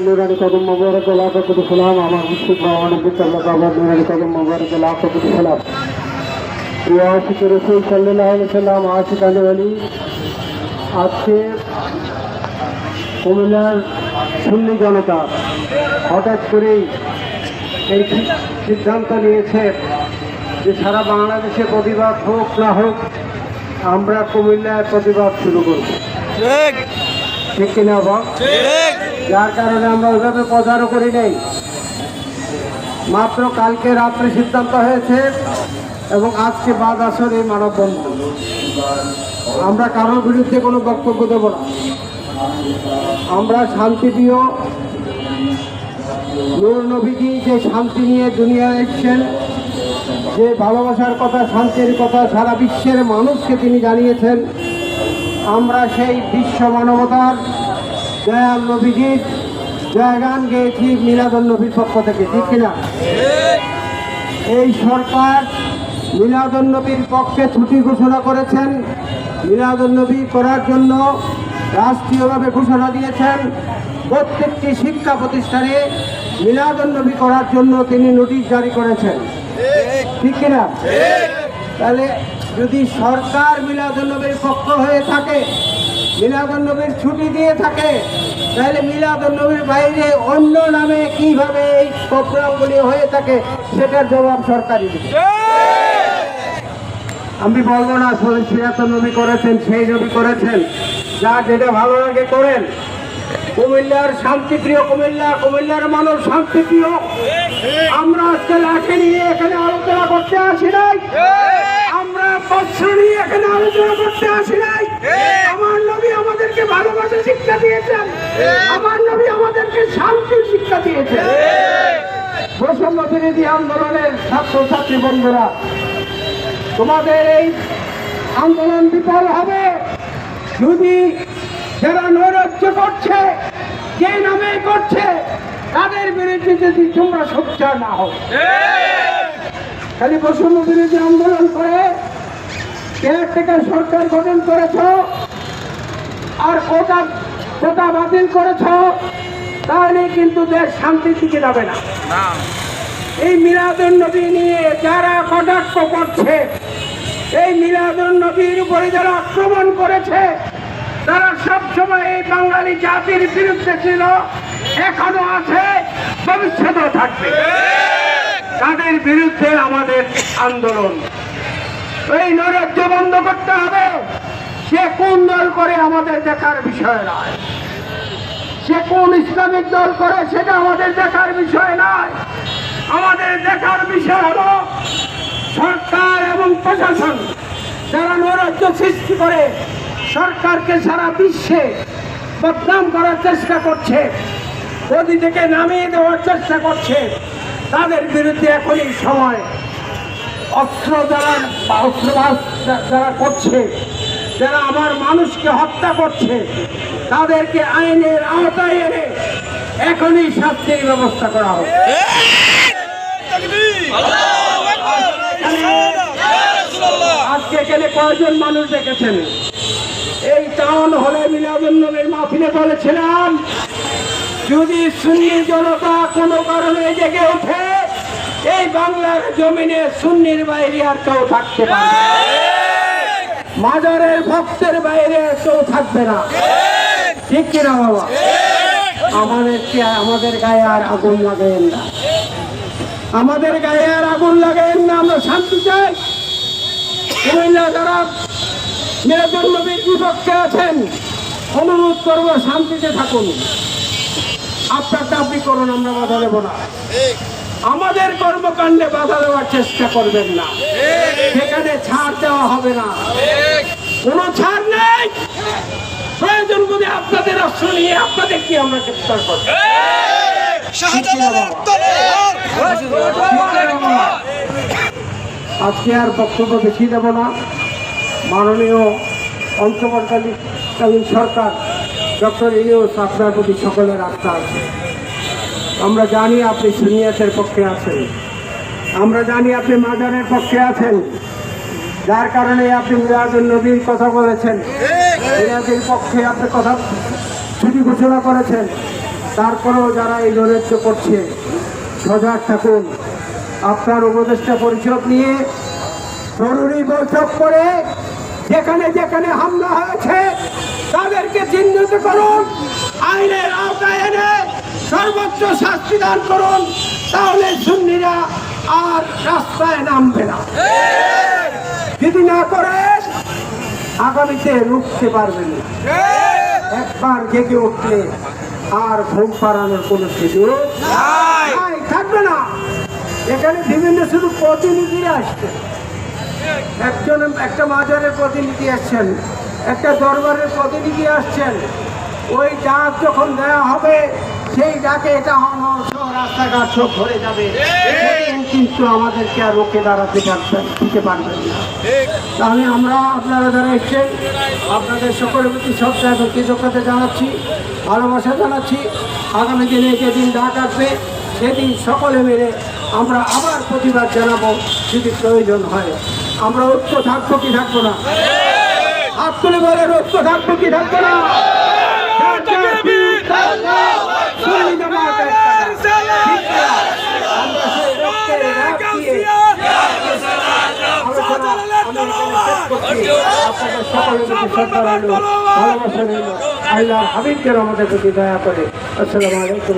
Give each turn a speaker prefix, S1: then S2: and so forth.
S1: নুরানি কদম মোবারক লাখ কোটি সালাম। আমার মুশফিক রহমানের বিদ্যালয় বাবার নুরানি কদম মোবারক লাখ কোটি সালাম। প্রিয় আশিক রসুল সাল্লাল্লাহু আলাইহি সাল্লাম, আশিক আলী, আজকে কুমিল্লার সুন্নি জনতা হঠাৎ করেই এই সিদ্ধান্ত নিয়েছে যে সারা বাংলাদেশে প্রতিবাদ হোক না হোক, আমরা কুমিল্লায় প্রতিবাদ শুরু করব। ঠিক কিনা বাবা? যার কারণে আমরা ওইভাবে প্রচারও করি নাই। মাত্র কালকে রাত্রে সিদ্ধান্ত হয়েছে এবং আজকে বাদ আসর এই মানববন্ধন। আমরা কারোর বিরুদ্ধে কোনো বক্তব্য দেব না। আমরা শান্তিপ্রিয় নূর নবীজি যে শান্তি নিয়ে দুনিয়ায় এসেছেন, যে ভালোবাসার কথা, শান্তির কথা সারা বিশ্বের মানুষকে তিনি জানিয়েছেন, আমরা সেই বিশ্ব মানবতার দয়াল নবীজির জয়গান গেয়েছি মিলাদুন নবীর পক্ষ থেকে। ঠিক কিনা? এই সরকার মিলাদুন নবীর পক্ষে ছুটি ঘোষণা করেছেন। মিলাদুন নবী করার জন্য রাষ্ট্রীয়ভাবে ঘোষণা দিয়েছেন। প্রত্যেকটি শিক্ষা প্রতিষ্ঠানে মিলাদুন নবী করার জন্য তিনি নোটিশ জারি করেছেন। ঠিক কিনা? তাহলে যদি সরকার মিলাদুন নবীর পক্ষ হয়ে থাকে, মিলাদুন নবীর ছুটি দিয়ে থাকে, তাহলে মিলাদুন নবীর বাইরে অন্য নামে কিভাবে এই প্রোগ্রামগুলি হয়ে থাকে সেটার জবাব সরকারই দিবে। আমি বলবো না সিরাতুন নবী করেছেন, সেই নবী করেছেন, যা যেটা ভালো লাগে করেন। কুমিল্লার শান্তিপ্রিয় কুমিল্লার মানুষ শান্তিপ্রিয়। আমরা আজকে লাঠি নিয়ে এখানে আলোচনা করতে আসি নাই, আমরা বস্ত্র নিয়ে এখানে আলোচনা করতে আসি নাই। আমার নবী আমাদেরকে ভালোবাসা শিক্ষা দিয়েছেন, আমার নবী আমাদেরকে শান্তির শিক্ষা দিয়েছেন। বৈষম্য বিরোধী আন্দোলনের ছাত্রছাত্রী বন্ধুরা, তোমাদের এই আন্দোলন বিফল হবে যদি যারা নৈরাজ্য করছে, যে নামে করছে, তাদের বিরুদ্ধে যদি তোমরা সোচ্চার না হও। খালি বৈষম্য বিরোধী আন্দোলন করে কেয়ারটেকার সরকার গঠন করেছ আর কোটা বাতিল করেছ, তাহলে কিন্তু দেশ শান্তির দিকে যাবে না। এই মিলাদুন নবী নিয়ে যারা কটাক্ষ করছে, এই মিলাদুন নবীর উপরে যারা আক্রমণ করেছে, তারা সবসময় এই বাঙালি জাতির বিরুদ্ধে ছিল, এখনো আছে, ভবিষ্যতেও থাকবে। তাদের বিরুদ্ধে আমাদের আন্দোলন। এই নৈরাজ্য বন্ধ করতে হবে। সে কোন দল করে আমাদের দেখার বিষয় নয়, সে কোন ইসলামিক দল করে সেটা আমাদের দেখার বিষয় নয়। আমাদের দেখার বিষয় হলো সরকার এবং প্রশাসন যারা নৈরাজ্য সৃষ্টি করে সরকারকে সারা বিশ্বে বদনাম করার চেষ্টা করছে, গদি থেকে নামিয়ে দেওয়ার চেষ্টা করছে, তাদের বিরুদ্ধে এখনই সময়। অস্ত্রবাস যারা করছে, যারা আমার মানুষকে হত্যা করছে, তাদেরকে আইনের আওতায় এনে এখনই শাস্তির ব্যবস্থা করা হবে। আজকে এখানে কয়েকজন মানুষ দেখেছেন। এই টাউন হলে মিলাদুন নবীর মাহফিলে বলেছিলাম, যদি সুন্নি জনতা কোনো কারণে জেগে ওঠে, এই বাংলার জমিনে সুন্নির বাইরে আর কেউ থাকতে পারবে না, মাজারের ভক্তের বাইরে কেউ থাকবে না। ঠিক কিনা বাবা? আমাদের গায়ে আর আগুন লাগাইন না, আমাদের গায়ে আর আগুন লাগাইন না। আমরা শান্তি চাই। কুমিল্লা যারা মিলাদুন নবীর বিপক্ষে আছেন, অনুরোধ করবো শান্তিতে থাকুন। আপনার দাবি করুন, আমরা বাধা দেব না। আমাদের কর্মকাণ্ডে বাধা দেওয়ার চেষ্টা করবেন না, সেখানে ছাড় দেওয়া হবে না, কোনো ছাড় নেই। প্রয়োজন যদি আপনাদের অস্ত্র নিয়ে আপনাদের কি আমরা গ্রেফতার করব। আজকে আর বক্তব্য বেশি দেব না। মাননীয় অন্তর্বর্তীকালীন সরকার ডক্টর ইউনূস, আপনার প্রতি সকলের আস্থা আছে। আমরা জানি আপনি সুন্নিয়াতের পক্ষে আছেন, আমরা জানি আপনি মাজারের পক্ষে আছেন, যার কারণে আপনি মিলাদুন নবীর কথা বলেছেন, মিলাদের পক্ষে আপনি কথা ছুটি ঘোষণা করেছেন, তারপরেও যারা এই নৈরাজ্য করছে সজাগ থাকুন। আপনার উপদেষ্টা পরিষদ নিয়ে জরুরি বৈঠক করে যেখানে যেখানে হামলা হয়েছে তাদেরকে চিহ্নিত করুন, আইনের আওতায় এনে সর্বোচ্চ শাস্তি দান করুন, তাহলে সুন্নিরা আর রাস্তায় নামবে না। যদি না করে আগামীতে রুখতে পারবেন না। একবার জেগে উঠলে আর ঘুম পাড়ানোর কোনো সুযোগ থাকবে না। এখানে বিভিন্ন শুধু প্রতিনিধি আসছে, একটা মাজারের প্রতিনিধি আসছেন, একটা দরবারের প্রতিনিধি আসছেন। ওই ডাক যখন দেওয়া হবে সেই ডাকে এটা রাস্তাঘাট সব ভরে যাবে, কিন্তু আমাদেরকে আর রোকে দাঁড়াতে দিতে পারবেন না। তাহলে আমরা আপনারা যারা এসছেন আপনাদের সকলের প্রতি শ্রদ্ধা এবং কৃতজ্ঞতা জানাচ্ছি, ভালোবাসা জানাচ্ছি। আগামী দিনে যেদিন ডাক আসবে সেদিন সকলে মিলে আমরা আবার প্রতিবাদ জানাবো যদি প্রয়োজন হয়। আমরা ঐক্য থাকবো কি থাকবো না? হাত তুলে বলে ঐক্য থাকবো কি থাকবো না? আল্লাহ হাবিবকে আমাদের প্রতি দয়া করে। আসসালামু আলাইকুম।